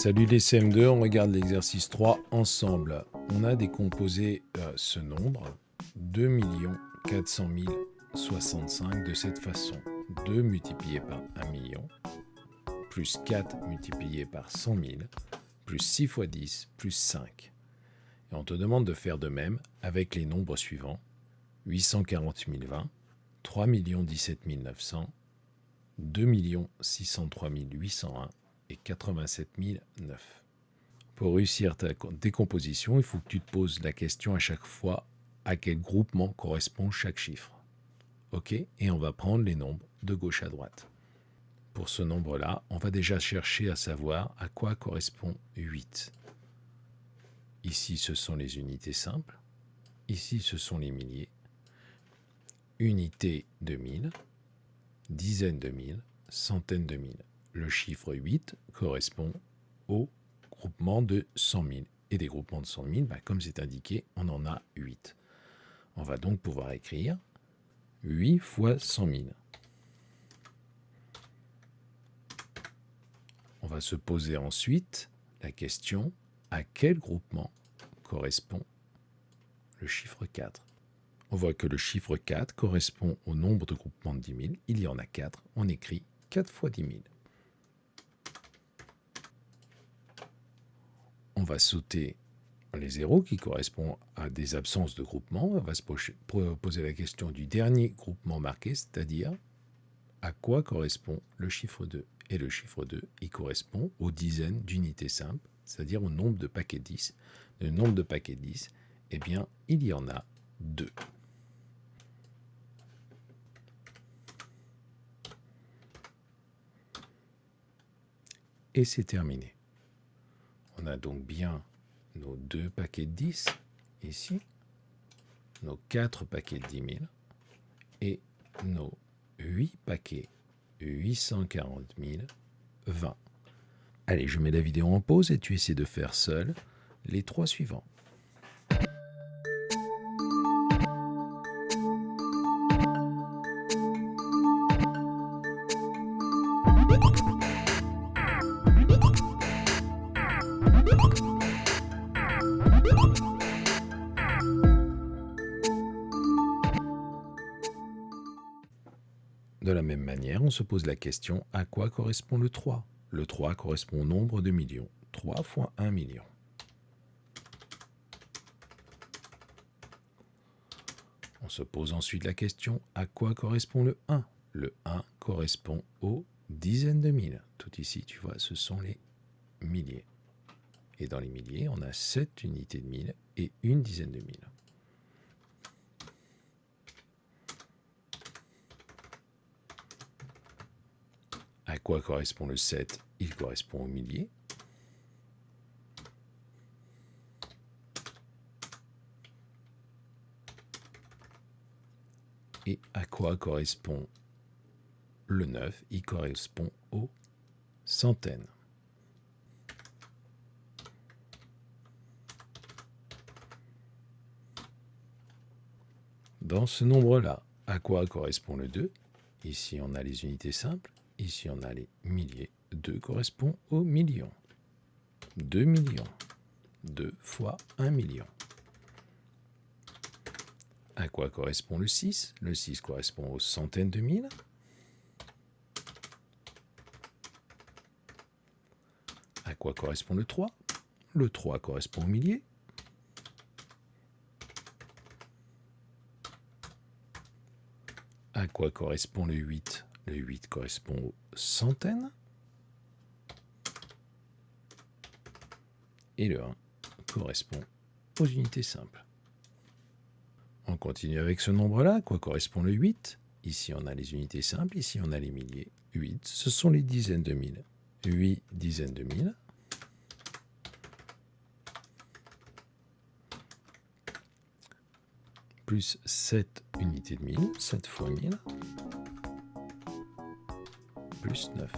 Salut les CM2, on regarde l'exercice 3 ensemble. On a décomposé ce nombre, 2 400 065 de cette façon. 2 multiplié par 1 million, plus 4 multiplié par 100 000, plus 6 fois 10, plus 5. Et on te demande de faire de même avec les nombres suivants. 840 020, 3 17 900, 2 603 801 et 87 009. Pour réussir ta décomposition, il faut que tu te poses la question à chaque fois à quel groupement correspond chaque chiffre. OK ? Et on va prendre les nombres de gauche à droite. Pour ce nombre-là, on va déjà chercher à savoir à quoi correspond 8. Ici, ce sont les unités simples. Ici, ce sont les milliers. Unités de 1000, dizaines de mille, centaines de mille. Le chiffre 8 correspond au groupement de 100 000. Et des groupements de 100 000, comme c'est indiqué, on en a 8. On va donc pouvoir écrire 8 fois 100 000. On va se poser ensuite la question à quel groupement correspond le chiffre 4. On voit que le chiffre 4 correspond au nombre de groupements de 10 000. Il y en a 4. On écrit 4 fois 10 000. On va sauter les zéros qui correspondent à des absences de groupement. On va se poser la question du dernier groupement marqué, c'est-à-dire à quoi correspond le chiffre 2. Et le chiffre 2, il correspond aux dizaines d'unités simples, c'est-à-dire au nombre de paquets de 10. Le nombre de paquets de 10, eh bien, il y en a 2. Et c'est terminé. On a donc bien nos 2 paquets de 10 ici, nos 4 paquets de 10 000 et nos 8 paquets 840 020. Allez, je mets la vidéo en pause et tu essaies de faire seul les 3 suivants. De la même manière, on se pose la question à quoi correspond le 3 ? Le 3 correspond au nombre de millions. 3 fois 1 million. On se pose ensuite la question à quoi correspond le 1 ? Le 1 correspond aux dizaines de mille. Tout ici, tu vois, ce sont les milliers. Et dans les milliers, on a 7 unités de 1000 et une dizaine de mille. À quoi correspond le 7 ? Il correspond aux milliers. Et à quoi correspond le 9 ? Il correspond aux centaines. Dans ce nombre-là, à quoi correspond le 2 ? Ici, on a les unités simples. Ici, on a les milliers. 2 correspond aux millions. 2 millions. 2 fois 1 million. À quoi correspond le 6 ? Le 6 correspond aux centaines de mille. À quoi correspond le 3 ? Le 3 correspond aux milliers. À quoi correspond le 8 ? Le 8 correspond aux centaines. Et le 1 correspond aux unités simples. On continue avec ce nombre-là. À quoi correspond le 8 ? Ici, on a les unités simples. Ici, on a les milliers. 8, ce sont les dizaines de mille. 8 dizaines de mille. Plus 7 unités de 1000. 7 fois 1000. Plus 9.